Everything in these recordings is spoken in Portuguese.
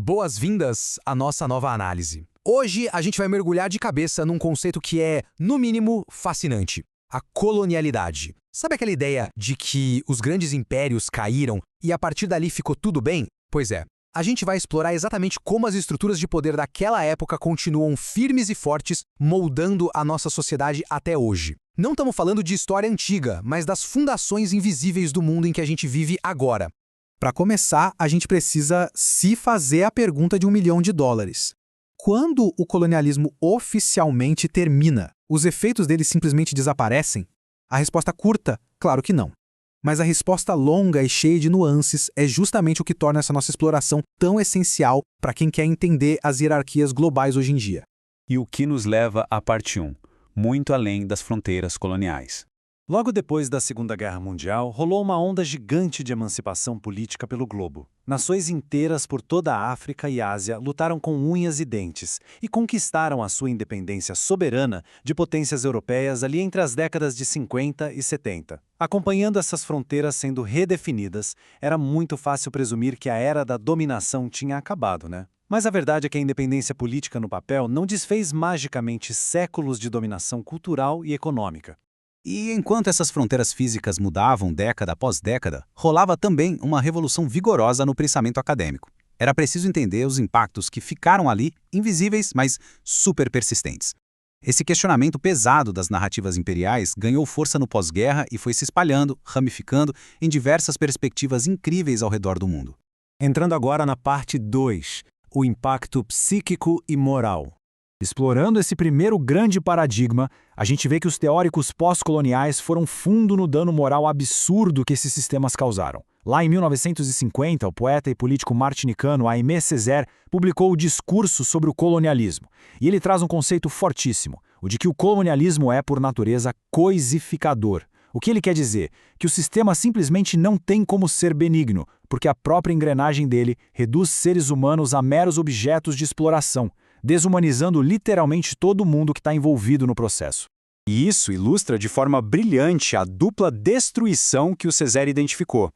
Boas-vindas à nossa nova análise. Hoje a gente vai mergulhar de cabeça num conceito que é, no mínimo, fascinante: a colonialidade. Sabe aquela ideia de que os grandes impérios caíram e a partir dali ficou tudo bem? Pois é, a gente vai explorar exatamente como as estruturas de poder daquela época continuam firmes e fortes, moldando a nossa sociedade até hoje. Não estamos falando de história antiga, mas das fundações invisíveis do mundo em que a gente vive agora. Para começar, a gente precisa se fazer a pergunta de $1 milhão. Quando o colonialismo oficialmente termina, os efeitos dele simplesmente desaparecem? A resposta curta, claro que não. Mas a resposta longa e cheia de nuances é justamente o que torna essa nossa exploração tão essencial para quem quer entender as hierarquias globais hoje em dia. E o que nos leva à parte 1, muito além das fronteiras coloniais. Logo depois da Segunda Guerra Mundial, rolou uma onda gigante de emancipação política pelo globo. Nações inteiras por toda a África e Ásia lutaram com unhas e dentes e conquistaram a sua independência soberana de potências europeias ali entre as décadas de 50 e 70. Acompanhando essas fronteiras sendo redefinidas, era muito fácil presumir que a era da dominação tinha acabado, né? Mas a verdade é que a independência política no papel não desfez magicamente séculos de dominação cultural e econômica. E enquanto essas fronteiras físicas mudavam década após década, rolava também uma revolução vigorosa no pensamento acadêmico. Era preciso entender os impactos que ficaram ali, invisíveis, mas super persistentes. Esse questionamento pesado das narrativas imperiais ganhou força no pós-guerra e foi se espalhando, ramificando em diversas perspectivas incríveis ao redor do mundo. Entrando agora na parte 2, o impacto psíquico e moral. Explorando esse primeiro grande paradigma, a gente vê que os teóricos pós-coloniais foram fundo no dano moral absurdo que esses sistemas causaram. Lá em 1950, o poeta e político martinicano Aimé Césaire publicou o Discurso sobre o Colonialismo. E ele traz um conceito fortíssimo, o de que o colonialismo é, por natureza, coisificador. O que ele quer dizer? Que o sistema simplesmente não tem como ser benigno, porque a própria engrenagem dele reduz seres humanos a meros objetos de exploração, desumanizando literalmente todo mundo que está envolvido no processo. E isso ilustra de forma brilhante a dupla destruição que o Césaire identificou.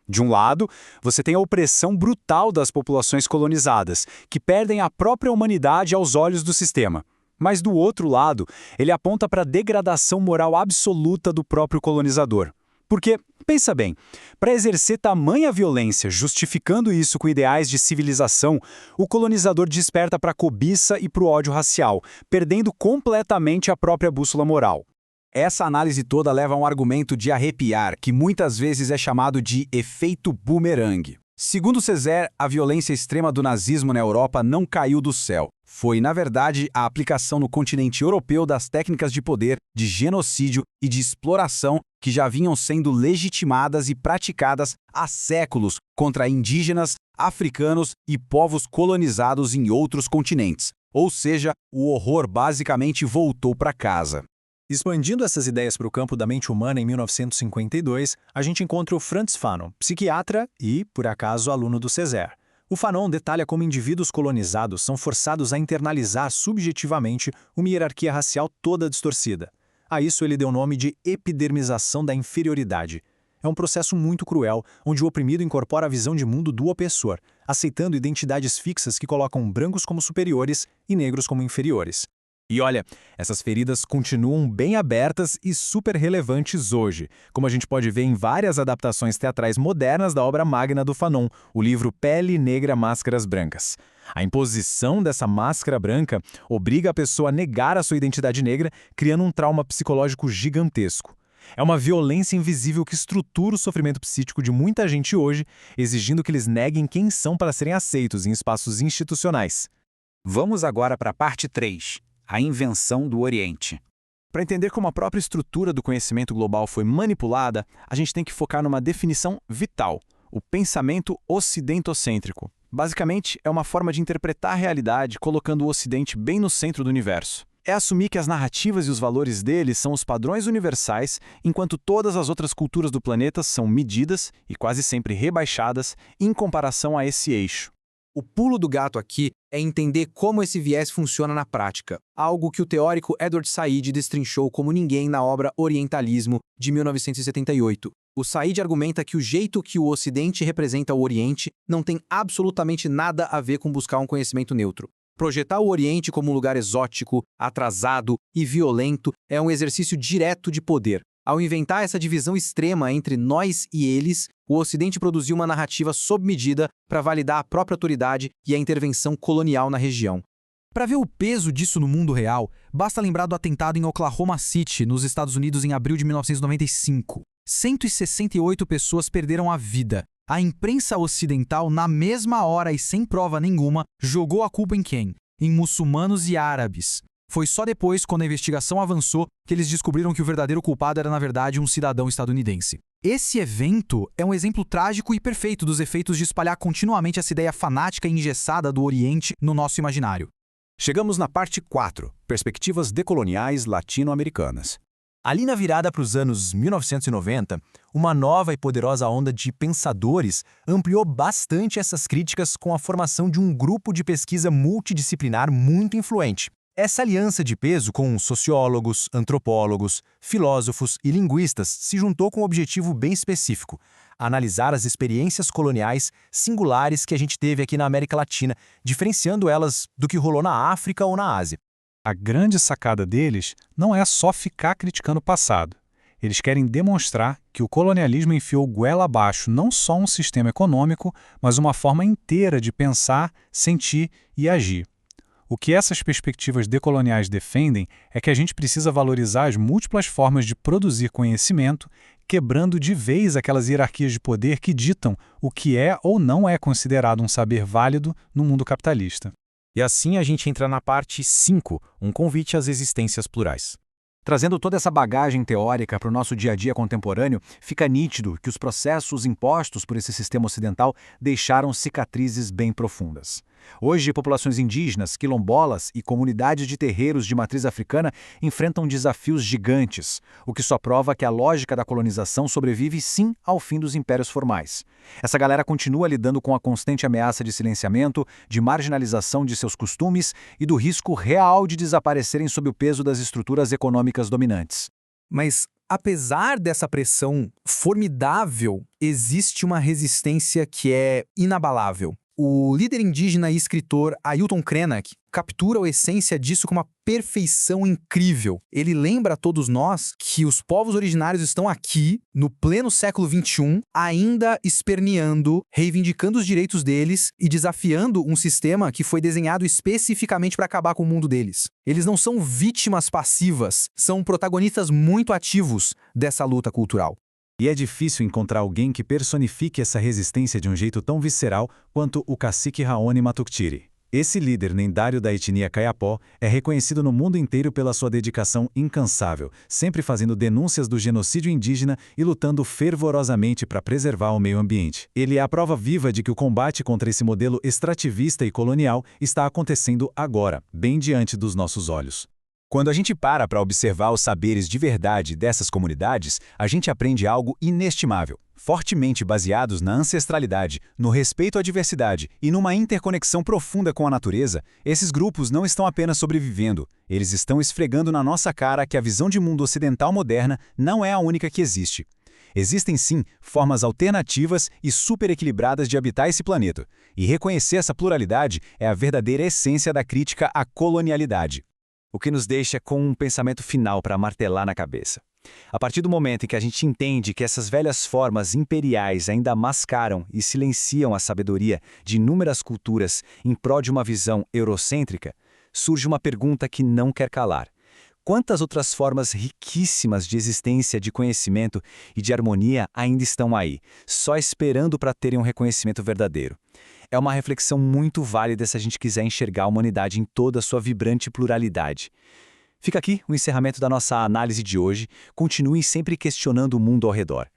De um lado, você tem a opressão brutal das populações colonizadas, que perdem a própria humanidade aos olhos do sistema. Mas do outro lado, ele aponta para a degradação moral absoluta do próprio colonizador. Porque, pensa bem, para exercer tamanha violência, justificando isso com ideais de civilização, o colonizador desperta para a cobiça e para o ódio racial, perdendo completamente a própria bússola moral. Essa análise toda leva a um argumento de arrepiar, que muitas vezes é chamado de efeito bumerangue. Segundo Césaire, a violência extrema do nazismo na Europa não caiu do céu. Foi, na verdade, a aplicação no continente europeu das técnicas de poder, de genocídio e de exploração que já vinham sendo legitimadas e praticadas há séculos contra indígenas, africanos e povos colonizados em outros continentes. Ou seja, o horror basicamente voltou para casa. Expandindo essas ideias para o campo da mente humana em 1952, a gente encontra o Frantz Fanon, psiquiatra e, por acaso, aluno do Césaire. O Fanon detalha como indivíduos colonizados são forçados a internalizar subjetivamente uma hierarquia racial toda distorcida. A isso ele deu o nome de epidermização da inferioridade. É um processo muito cruel, onde o oprimido incorpora a visão de mundo do opressor, aceitando identidades fixas que colocam brancos como superiores e negros como inferiores. E olha, essas feridas continuam bem abertas e super relevantes hoje, como a gente pode ver em várias adaptações teatrais modernas da obra magna do Fanon, o livro Pele Negra, Máscaras Brancas. A imposição dessa máscara branca obriga a pessoa a negar a sua identidade negra, criando um trauma psicológico gigantesco. É uma violência invisível que estrutura o sofrimento psíquico de muita gente hoje, exigindo que eles neguem quem são para serem aceitos em espaços institucionais. Vamos agora para a parte 3. A invenção do Oriente. Para entender como a própria estrutura do conhecimento global foi manipulada, a gente tem que focar numa definição vital: o pensamento ocidentocêntrico. Basicamente, é uma forma de interpretar a realidade colocando o Ocidente bem no centro do universo. É assumir que as narrativas e os valores deles são os padrões universais, enquanto todas as outras culturas do planeta são medidas, e quase sempre rebaixadas, em comparação a esse eixo. O pulo do gato aqui é entender como esse viés funciona na prática, algo que o teórico Edward Said destrinchou como ninguém na obra Orientalismo, de 1978. O Said argumenta que o jeito que o Ocidente representa o Oriente não tem absolutamente nada a ver com buscar um conhecimento neutro. Projetar o Oriente como um lugar exótico, atrasado e violento é um exercício direto de poder. Ao inventar essa divisão extrema entre nós e eles, o Ocidente produziu uma narrativa sob medida para validar a própria autoridade e a intervenção colonial na região. Para ver o peso disso no mundo real, basta lembrar do atentado em Oklahoma City, nos Estados Unidos, em abril de 1995. 168 pessoas perderam a vida. A imprensa ocidental, na mesma hora e sem prova nenhuma, jogou a culpa em quem? Em muçulmanos e árabes. Foi só depois, quando a investigação avançou, que eles descobriram que o verdadeiro culpado era, na verdade, um cidadão estadunidense. Esse evento é um exemplo trágico e perfeito dos efeitos de espalhar continuamente essa ideia fanática e engessada do Oriente no nosso imaginário. Chegamos na parte 4, perspectivas decoloniais latino-americanas. Ali na virada para os anos 1990, uma nova e poderosa onda de pensadores ampliou bastante essas críticas com a formação de um grupo de pesquisa multidisciplinar muito influente. Essa aliança de peso com sociólogos, antropólogos, filósofos e linguistas se juntou com um objetivo bem específico: analisar as experiências coloniais singulares que a gente teve aqui na América Latina, diferenciando elas do que rolou na África ou na Ásia. A grande sacada deles não é só ficar criticando o passado. Eles querem demonstrar que o colonialismo enfiou goela abaixo não só um sistema econômico, mas uma forma inteira de pensar, sentir e agir. O que essas perspectivas decoloniais defendem é que a gente precisa valorizar as múltiplas formas de produzir conhecimento, quebrando de vez aquelas hierarquias de poder que ditam o que é ou não é considerado um saber válido no mundo capitalista. E assim a gente entra na parte 5, um convite às existências plurais. Trazendo toda essa bagagem teórica para o nosso dia a dia contemporâneo, fica nítido que os processos impostos por esse sistema ocidental deixaram cicatrizes bem profundas. Hoje, populações indígenas, quilombolas e comunidades de terreiros de matriz africana enfrentam desafios gigantes, o que só prova que a lógica da colonização sobrevive sim ao fim dos impérios formais. Essa galera continua lidando com a constante ameaça de silenciamento, de marginalização de seus costumes e do risco real de desaparecerem sob o peso das estruturas econômicas dominantes. Mas, apesar dessa pressão formidável, existe uma resistência que é inabalável. O líder indígena e escritor Ailton Krenak captura a essência disso com uma perfeição incrível. Ele lembra a todos nós que os povos originários estão aqui, no pleno século XXI, ainda esperneando, reivindicando os direitos deles e desafiando um sistema que foi desenhado especificamente para acabar com o mundo deles. Eles não são vítimas passivas, são protagonistas muito ativos dessa luta cultural. E é difícil encontrar alguém que personifique essa resistência de um jeito tão visceral quanto o cacique Raoni Matuctiri. Esse líder lendário da etnia Kayapó é reconhecido no mundo inteiro pela sua dedicação incansável, sempre fazendo denúncias do genocídio indígena e lutando fervorosamente para preservar o meio ambiente. Ele é a prova viva de que o combate contra esse modelo extrativista e colonial está acontecendo agora, bem diante dos nossos olhos. Quando a gente para observar os saberes de verdade dessas comunidades, a gente aprende algo inestimável. Fortemente baseados na ancestralidade, no respeito à diversidade e numa interconexão profunda com a natureza, esses grupos não estão apenas sobrevivendo, eles estão esfregando na nossa cara que a visão de mundo ocidental moderna não é a única que existe. Existem sim formas alternativas e superequilibradas de habitar esse planeta, e reconhecer essa pluralidade é a verdadeira essência da crítica à colonialidade. O que nos deixa com um pensamento final para martelar na cabeça. A partir do momento em que a gente entende que essas velhas formas imperiais ainda mascaram e silenciam a sabedoria de inúmeras culturas em prol de uma visão eurocêntrica, surge uma pergunta que não quer calar. Quantas outras formas riquíssimas de existência, de conhecimento e de harmonia ainda estão aí, só esperando para terem um reconhecimento verdadeiro? É uma reflexão muito válida se a gente quiser enxergar a humanidade em toda a sua vibrante pluralidade. Fica aqui o encerramento da nossa análise de hoje. Continue sempre questionando o mundo ao redor.